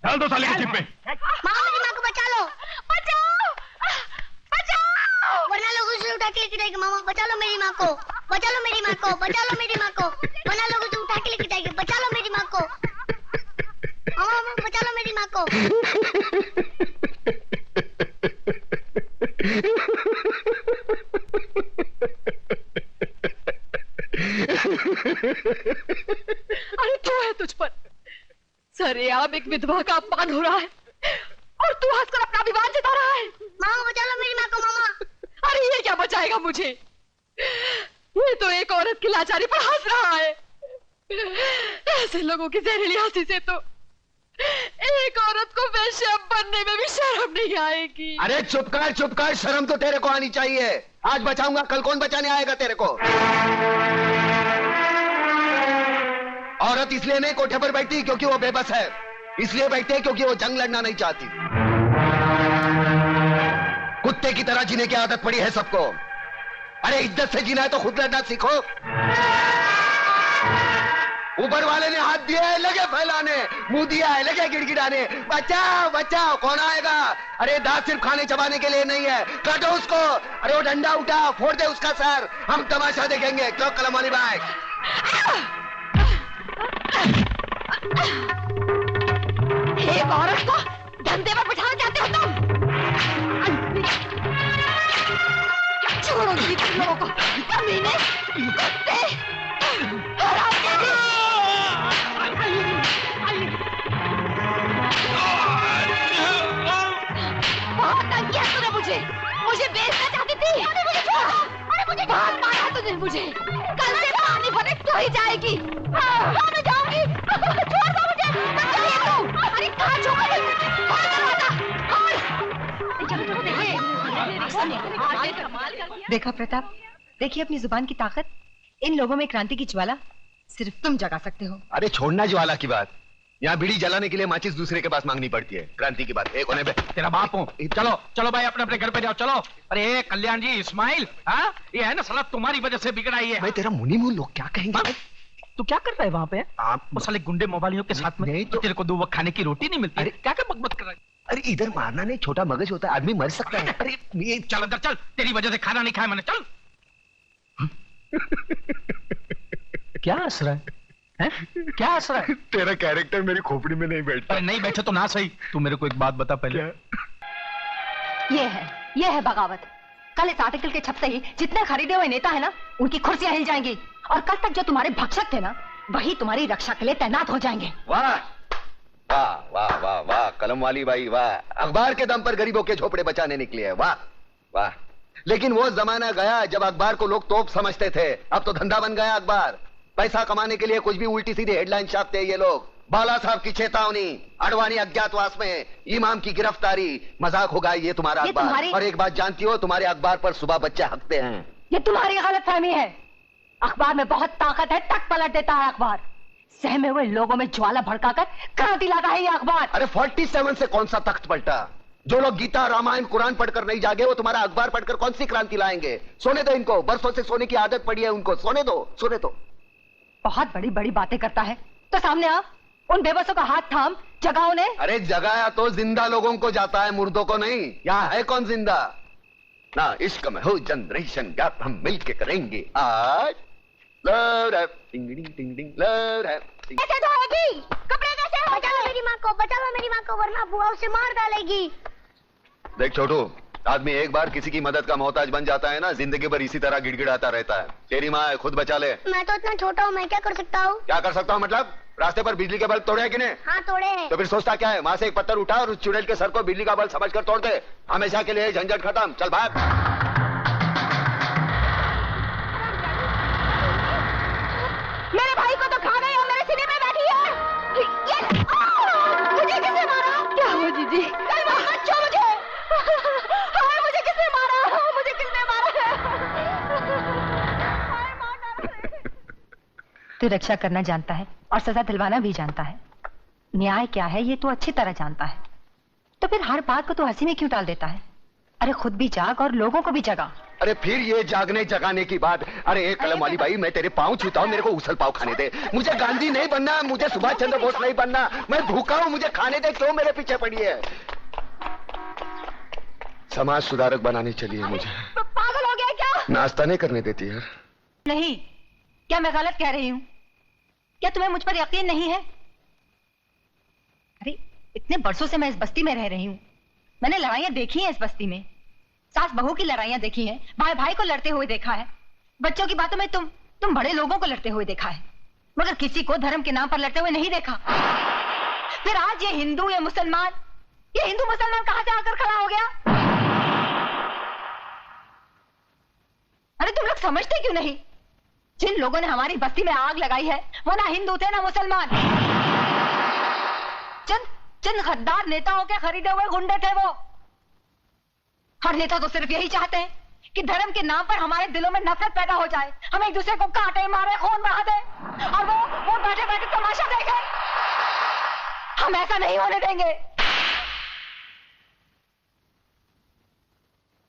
डाल दो साले की जीप में। मामा मेरी माँ को बचा लो, बचाओ, बचाओ, वरना लोग उसे उठा के लेके जाएंगे। मामा बचा लो मेरी माँ को, बचा लो मेरी माँ को, बचा लो मेरी माँ को, वरना लोग उसे उठा के लेके जाएंगे। बचा लो मेरी माँ को, मामा बचा लो मेरी माँ को। अरे क्या है तुझ पर? सरेआम एक विधवा का अपमान हो रहा है और तू हंसकर अपना अभिमान जता रहा है। मामा बचा लो मेरी माँ को। मामा अरे ये क्या बचाएगा मुझे? ये तो एक औरत की लाचारी पर हंस रहा है। ऐसे लोगों की जहरीली हंसी से तो एक औरत को वेश्या बनने में भी शर्म नहीं आएगी। अरे चुप कर, शर्म तो तेरे को आनी चाहिए। आज बचाऊंगा, कल कौन बचाने आएगा तेरे को? औरत इसलिए नहीं कोठे पर बैठती क्योंकि वो बेबस है, इसलिए बैठती है क्योंकि वो जंग लड़ना नहीं चाहती। कुत्ते की तरह जीने की आदत पड़ी है सबको। अरे इज्जत से जीना है तो खुद लड़ना सीखो। ऊपर वाले ने हाथ दिया है लगे फैलाने, मुंह दिया है लगे गिड़गिड़ाने। बचाओ बचाओ, कौन आएगा? अरे दांत सिर्फ खाने चबाने के लिए नहीं है, काटो उसको। अरे वो डंडा उठा, फोड़ दे उसका सर, हम तमाशा देखेंगे। क्यों कलम वाली बाइक? एक औरत को धंधे पर बिठाना चाहते हो तुम? छोड़ो जी तुम लोगों को, कमीने, कुत्ते, हरामजादे। बहुत तंग किया तूने मुझे बेचना चाहती थी। अरे मुझे बहुत मारा तूने मुझे। कल से पानी भरे तो ही जाएगी। मैं जाऊंगी। छोड़ दो मुझे। बचाइए तू। अरे कहाँ छोड़? देखा प्रताप, देखिए अपनी जुबान की ताकत। इन लोगों में क्रांति की ज्वाला सिर्फ तुम जगा सकते हो। अरे छोड़ना ज्वाला की बात, यहाँ बीड़ी जलाने के लिए माचिस दूसरे के पास मांगनी पड़ती है। क्रांति की बात एक होने पे तेरा बाप हूँ। चलो चलो भाई, अपने अपने घर पे जाओ। चलो। अरे कल्याण जी, इस्माइल, हाँ ये है ना साला तुम्हारी वजह से बिगड़ा ही है। मैं तेरा मुनी मुंह, लोग क्या कहेंगे? तू क्या कर रहा है वहाँ पे? वो साले गुंडे मोबाइलियों के साथ में तो तेरे को 2 वक्त खाने की रोटी नहीं मिलती। अरे क्या क्या बकबक कर रहा है? अरे इधर मारना नहीं, छोटा मगज होता है, आदमी मर सकता है। अरे ये चल अंदर चल, तेरी वजह से खाना नहीं खाया मैंने। चल। क्या हंस रहा है? क्या हंस रहा है? तेरा कैरेक्टर मेरी खोपड़ी में नहीं बैठता। अरे नहीं बैठे तो ना सही। तू मेरे को एक बात बता पहले। ये है बगावत। कल इस आर्टिकल के छपते ही जितने खरीदे हुए नेता है ना, उनकी कुर्सियां हिल जाएंगी। और कल तक जो तुम्हारे भक्षक थे ना, वही तुम्हारी रक्षा के लिए तैनात हो जाएंगे। वाह वाह वाह वाह वाह, कलम वाली बाई वाह। अखबार के दम पर गरीबों के झोपड़े बचाने निकली है। वाह वाह। लेकिन वो जमाना गया जब अखबार को लोग तोप समझते थे। अब तो धंधा बन गया अखबार। पैसा कमाने के लिए कुछ भी उल्टी सीधी हेडलाइन छापते हैं ये लोग। बाला साहब की चेतावनी, अडवाणी अज्ञातवास में, इमाम की गिरफ्तारी। मजाक होगा ये तुम्हारा अखबार। और एक बात जानती हो, तुम्हारे अखबार पर सुबह बच्चे हकते हैं। ये तुम्हारी गलतफहमी है। अखबार में बहुत ताकत है, टक पलट देता है अखबार। सहमे हुए लोगों में ज्वाला भड़काकर क्रांति लाता है ये अखबार। अरे 47 से कौन सा तख्त पलटा? जो लोग गीता, रामायण, कुरान पढ़कर नहीं जागे, वो तुम्हारा अखबार पढ़कर कौन सी क्रांति लाएंगे? सोने दो इनको, बरसों से सोने की आदत पड़ी है उनको। सोने दो, सोने दो। बहुत बड़ी बड़ी बातें करता है तो सामने आ, उन बेबसों का हाथ थाम, जगाओ ने। अरे जगाया तो जिंदा लोगों को जाता है, मुर्दों को नहीं। यहाँ है कौन जिंदा? ना इश्क में हो जनरेशन गैप, हम मिलके करेंगे आज। लव है, टिंग टिंग टिंग टिंग, लव है। कैसे धोएगी? कपड़े कैसे? बचा लो मेरी माँ को, बचा लो मेरी माँ को, वरना बुआ उसे मार डालेगी। देख छोटू, आदमी एक बार किसी की मदद का मोहताज बन जाता है ना, जिंदगी भर इसी तरह गिड़गिड़ाता रहता है। तेरी माँ है, खुद बचा ले। मैं तो इतना छोटा हूँ, मैं क्या कर सकता हूँ? क्या कर सकता हूँ मतलब? रास्ते पर बिजली के बल्ब तोड़े हैं कि नहीं? हाँ तोड़े हैं। तो फिर सोचता क्या है? वहां से एक पत्थर उठा और उस चुड़ैल के सर को बिजली का बल्ब समझकर तोड़ दे। हमेशा के लिए झंझट खत्म। चल भाग। मेरे भाई को तो खा गई और मेरे सीने में बैठी है। ये मुझे किसने मारा? क्या हुआ जीजी? बच्चों मुझे मुझे किसने मारा? मुझे किसने मारा? तू रक्षा करना जानता है और सजा दिलवाना भी जानता है। न्याय क्या है ये तू अच्छी तरह जानता है। तो फिर हर बात को तू हंसी में क्यों टाल देता है? अरे खुद भी जाग और लोगों को भी जगा। अरे फिर ये जागने जगाने की बात। अरे एक कलम वाली बाई, मैं तेरे पाँव छूता हूँ, मेरे को उसल पाव खाने दे। मुझे गांधी नहीं बनना, मुझे सुभाष चंद्र बोस नहीं बनना, मैं भूखा हूँ, मुझे खाने दे। क्यों मेरे पीछे पड़ी है? समाज सुधारक बनाने चली है मुझे। पागल हो गया क्या? नाश्ता नहीं करने देती है। नहीं, क्या मैं गलत कह रही हूँ? क्या तुम्हें मुझ पर यकीन नहीं है? अरे इतने बरसों से मैं इस बस्ती में रह रही हूँ, मैंने लड़ाइयाँ देखी हैं इस बस्ती में, सास बहू की लड़ाइयाँ देखी हैं, भाई भाई को लड़ते हुए देखा है, बच्चों की बातों में तुम बड़े लोगों को लड़ते हुए देखा है, मगर किसी को धर्म के नाम पर लड़ते हुए नहीं देखा। फिर आज ये हिंदू या मुसलमान, ये हिंदू मुसलमान कहाँ से आकर खड़ा हो गया? अरे तुम लोग समझते क्यों नहीं? जिन लोगों ने हमारी बस्ती में आग लगाई है वो ना हिंदू थे ना मुसलमान, चंद गद्दार नेताओं के खरीदे हुए गुंडे थे वो। और नेता तो सिर्फ यही चाहते हैं कि धर्म के नाम पर हमारे दिलों में नफरत पैदा हो जाए, हम एक दूसरे को काटे मारे खून बहा दे और वो बैठे बैठे तमाशा देखे। हम ऐसा नहीं होने देंगे।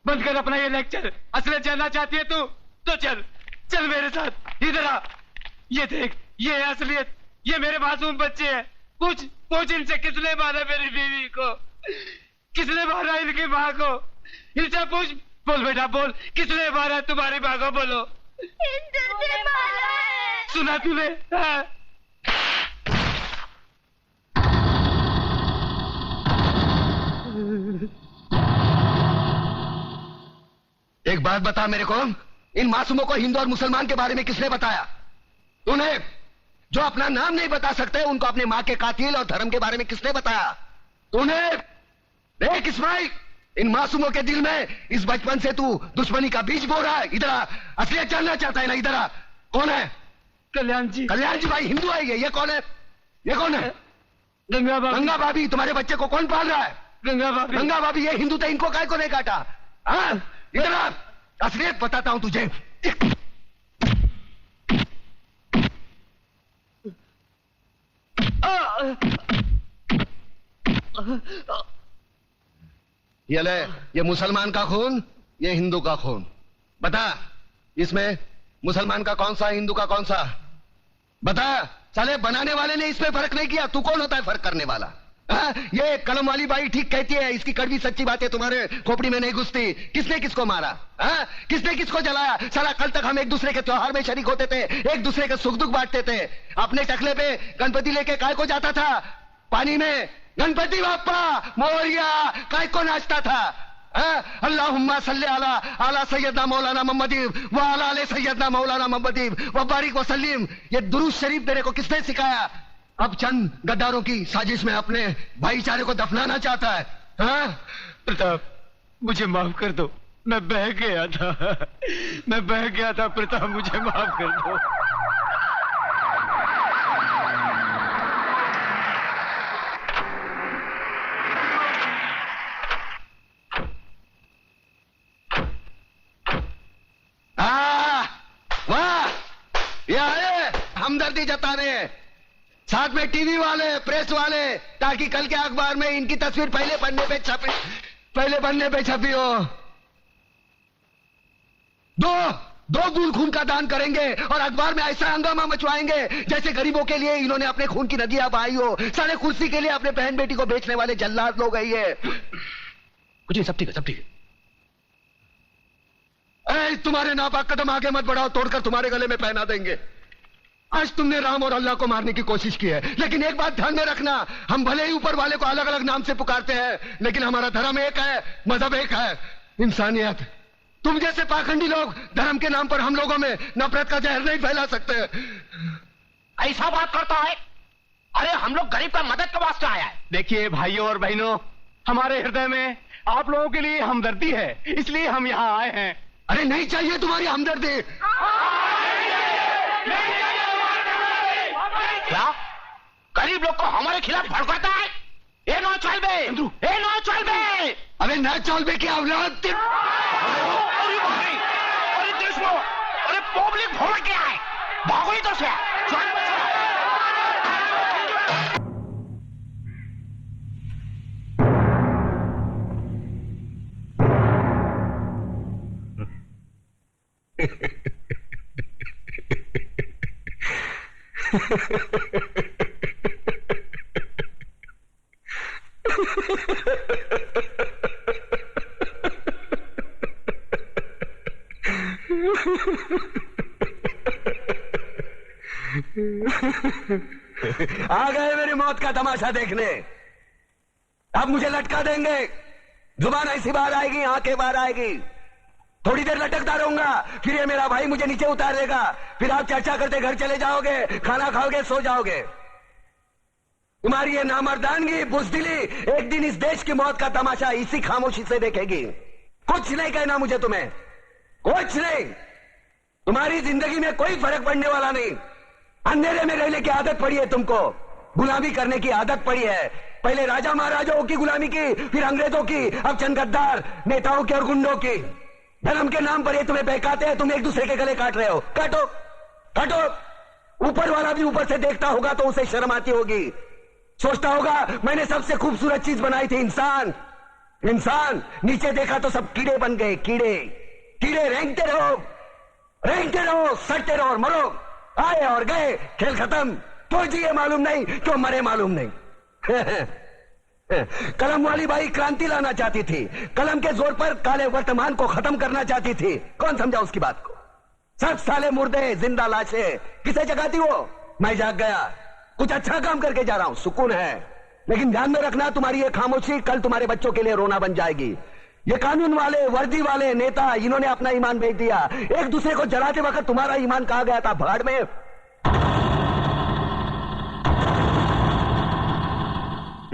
बंद कर अपना ये लेक्चर। असलियत जानना चाहती है तू तो चल मेरे साथ। इधर आ, ये देख, ये है असलियत, ये मेरे मासूम बच्चे हैं। पूछ इनसे किसने मारा मेरी बीवी को, किसने मारा इनकी माँ को, इनसे पूछ। बोल बेटा बोल, किसने मारा तुम्हारी माँ को? बोलो। हिंदू ने मारा है। सुना तूने? हाँ। एक बात बता मेरे को, इन मासूमों को हिंदू और मुसलमान के बारे में किसने बताया? तूने? जो अपना नाम नहीं बता सकते उनको अपने माँ के कातिल और धर्म के बारे में किसने बताया? तूने? देख इस्माइल, इन मासूमों के दिल में इस बचपन से तू दुश्मनी का बीज बो रहा है। इधर आ, असलियत जानना चाहता है ना? इधर आ। कौन है? कल्याण जी। कल्याण जी भाई हिंदू है ये कौन है? ये कौन है? गंगा भाभी। गंगा भाभी। तुम्हारे बच्चे को कौन पाल रहा है? गंगा भाभी। गंगा भाभी ये हिंदू थे, इनको काय को नहीं काटा? हाँ, इधर आ, असलियत बताता हूं तुझे। ये ले, ये मुसलमान का खून, ये हिंदू का खून। बता, इसमें मुसलमान का कौन सा, हिंदू का कौन सा? बता। साले बनाने वाले ने इसमें फर्क नहीं किया, तू कौन होता है फर्क करने वाला? हाँ, ये कलम वाली बाई ठीक कहती है, इसकी कड़वी सच्ची बातें तुम्हारे खोपड़ी में नहीं घुसती। किसने किसको मारा? हाँ, किसने किसको जलाया? साला कल तक हम एक दूसरे के त्योहार में शरीक होते थे, एक दूसरे के सुख दुख बांटते थे। अपने टकले पे गणपति लेके काय को जाता था? पानी में गणपति बाप्पा मोरिया काय को नाचता था? अल्लाहुम्मा सल्ली अला अला सैयदना मौलाना मोहम्मद व अला आले सैयदना मौलाना मोहम्मद व बारिक व सल्लिम। ये दुरूद शरीफ तेरे को किसने सिखाया? अब चंद गद्दारों की साजिश में अपने भाईचारे को दफनाना चाहता है। हाँ? प्रताप, मुझे माफ कर दो, मैं बह गया था प्रताप, मुझे माफ कर दो। वाह, ये आए हमदर्दी जता रहे हैं, साथ में टीवी वाले, प्रेस वाले, ताकि कल के अखबार में इनकी तस्वीर पहले पन्ने पे छपी हो। दो बूंद खून का दान करेंगे और अखबार में ऐसा हंगामा मचवाएंगे जैसे गरीबों के लिए इन्होंने अपने खून की नदियां बहाई हो। सारे कुर्सी के लिए अपने बहन बेटी को बेचने वाले जल्लाद लोग है ये। कुछ नहीं, सब ठीक है, सब ठीक है। तुम्हारे नापाक कदम आगे मत बढ़ाओ, तोड़कर तुम्हारे गले में पहना देंगे। आज तुमने राम और अल्लाह को मारने की कोशिश की है, लेकिन एक बात ध्यान में रखना, हम भले ही ऊपर वाले को अलग अलग नाम से पुकारते हैं, लेकिन हमारा धर्म एक है, मजहब एक है, इंसानियत। तुम जैसे पाखंडी लोग धर्म के नाम पर हम लोगों में नफरत का जहर नहीं फैला सकते। ऐसा बात करता है? अरे हम लोग गरीब का मदद के वास्ते आया है। देखिए भाइयों और बहनों, हमारे हृदय में आप लोगों के लिए हमदर्दी है, इसलिए हम यहाँ आए हैं। अरे नहीं चाहिए तुम्हारी हमदर्दी। क्या गरीब लोग को हमारे खिलाफ भड़काता है? ए नो चलबे, ए नो चलबे। अबे ना चलबे की औलाद। अरे देश में, अरे पब्लिक भड़क गया है, भागो इधर से। आ गए मेरी मौत का तमाशा देखने। अब मुझे लटका देंगे, जुबान ऐसी बाहर आएगी, आंखें बाहर आएगी, थोड़ी देर लटकता रहूंगा, फिर ये मेरा भाई मुझे नीचे उतार देगा, फिर आप चर्चा करते घर चले जाओगे, खाना खाओगे, सो जाओगे। तुम्हारी ये नामर्दानगी, बुज़दिली एक दिन इस देश की मौत का तमाशा इसी खामोशी से देखेगी। कुछ नहीं कहना मुझे तुम्हें, कुछ नहीं। तुम्हारी जिंदगी में कोई फर्क पड़ने वाला नहीं। अंधेरे में रहने की आदत पड़ी है तुमको, गुलामी करने की आदत पड़ी है। पहले राजा महाराजाओं की गुलामी की, फिर अंग्रेजों की, अब चंद गद्दार नेताओं की और गुंडों की। धर्म के नाम पर ये तुम्हें बहकाते हैं, तुम एक दूसरे के गले काट रहे हो। काटो काटो। ऊपर वाला भी ऊपर से देखता होगा तो उसे शर्म आती होगी, सोचता होगा मैंने सबसे खूबसूरत चीज बनाई थी, इंसान। इंसान नीचे देखा तो सब कीड़े बन गए, कीड़े। कीड़े रेंगते रहो, सटते रहो और मरो। आए और गए, खेल खत्म। क्यों जिए मालूम नहीं, क्यों मरे मालूम नहीं। कलम वाली बाई क्रांति लाना चाहती थी, कलम के जोर पर काले वर्तमान को खत्म करना चाहती थी। कौन समझा उसकी बात को? सब साले मुर्दे, जिंदा लाशें। किसे जगाती वो? मैं जाग गया, कुछ अच्छा काम करके जा रहा हूं, सुकून है। लेकिन ध्यान में रखना, तुम्हारी ये खामोशी कल तुम्हारे बच्चों के लिए रोना बन जाएगी। ये कानून वाले, वर्दी वाले नेता, इन्होंने अपना ईमान बेच दिया। एक दूसरे को जलाते वक्त तुम्हारा ईमान कहा गया था, भाड़ में।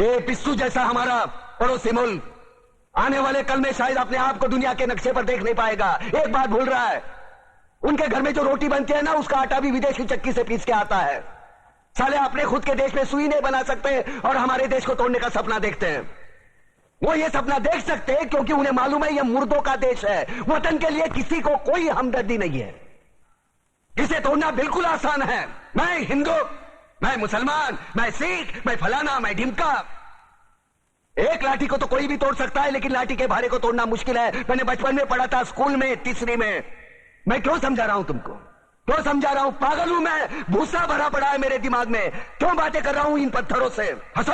ये पिस्सू जैसा हमारा पड़ोसी मुल्क आने वाले कल में शायद अपने आप को दुनिया के नक्शे पर देख नहीं पाएगा। एक बात भूल रहा है, उनके घर में जो रोटी बनती है ना, उसका आटा भी विदेशी चक्की से पीस के आता है। साले अपने खुद के देश में सुई नहीं बना सकते और हमारे देश को तोड़ने का सपना देखते हैं। वो ये सपना देख सकते हैं क्योंकि उन्हें मालूम है ये मुर्दों का देश है। वतन के लिए किसी को कोई हमदर्दी नहीं है। इसे तोड़ना बिल्कुल आसान है। मैं हिंदू, मैं मुसलमान, मैं सिख, मैं फलाना, मैं ढिमका। एक लाठी को तो कोई भी तोड़ सकता है, लेकिन लाठी के भारे को तोड़ना मुश्किल है। मैंने बचपन में पढ़ा था, स्कूल में, तीसरी में। मैं क्यों समझा रहा हूं तुमको, क्यों समझा रहा हूं? पागल हूं मैं, भूसा भरा पड़ा है मेरे दिमाग में। क्यों बातें कर रहा हूं इन पत्थरों से? हंसो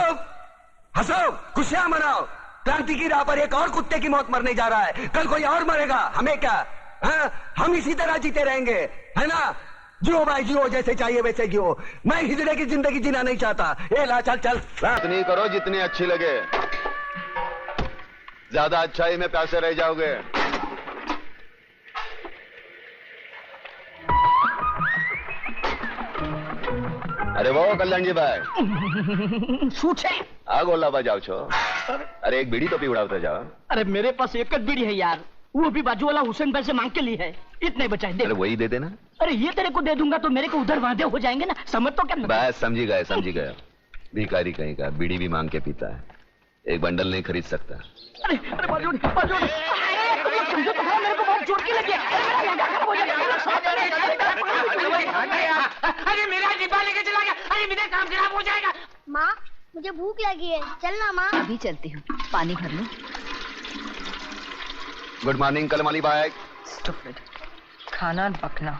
हंसो, खुशियां मनाओ। क्रांति की राह पर एक और कुत्ते की मौत मरने जा रहा है, कल कोई और मरेगा, हमें क्या? हम इसी तरह जीते रहेंगे, है ना? जियो भाई जियो, जैसे चाहिए वैसे जियो। मैं हिजड़े की जिंदगी जीना नहीं चाहता। ए ला, चल चल। इतनी करो जितनी अच्छी लगे, ज्यादा अच्छाई में प्यासे रह जाओगे। अरे वो कल्याण जी भाई छूटे आ गोला बजाओ छो। अरे एक बीड़ी तो पी उड़ावते जाओ। अरे मेरे पास एक बीड़ी है यार, वो भी बाजू वाला हुसैन भाई से मांग के ली है। इतने बचाए दे। अरे वही दे देना। अरे ये तेरे को दे दूंगा तो मेरे को उधर वादे हो जाएंगे ना, समझ तो क्या? बस समझी गए समझी गए। भिखारी कहीं का बीड़ी भी मांग के पीता है, एक बंडल नहीं खरीद सकता। अरे अरे बाजू बाजू, समझो तो मेरे को बहुत चोट की लगी है। अरे मेरा डिब्बा लेके चला गया, अरे मेरा काम खराब हो जाएगा। माँ मुझे भूख लगी है, चलना माँ। अभी चलती हूँ, पानी भर लूं। गुड मॉर्निंग कलमाली बाई। स्टूपिड, खाना बकना।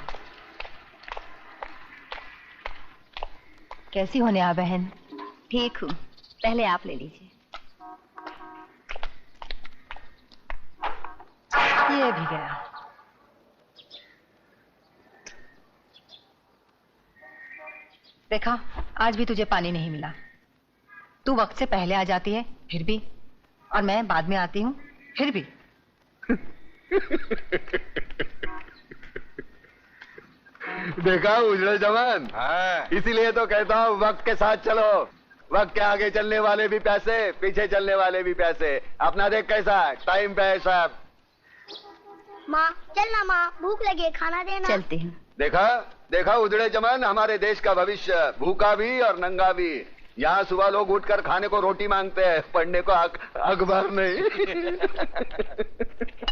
कैसी हो नेहा बहन? ठीक हूँ, पहले आप ले लीजिए। ये भी गया। देखा, आज भी तुझे पानी नहीं मिला। तू वक्त से पहले आ जाती है फिर भी, और मैं बाद में आती हूँ फिर भी। देखा उजड़े जवान? इसीलिए तो कहता हूँ वक्त के साथ चलो। वक्त के आगे चलने वाले भी पैसे, पीछे चलने वाले भी पैसे। अपना देख कैसा टाइम पे है साहब। माँ चलना माँ, भूख लगी है, खाना देना। चलती हूँ। देखा देखा उजड़े जवान, हमारे देश का भविष्य भूखा भी और नंगा भी। यहाँ सुबह लोग उठकर खाने को रोटी मांगते हैं, पढ़ने को अखबार नहीं।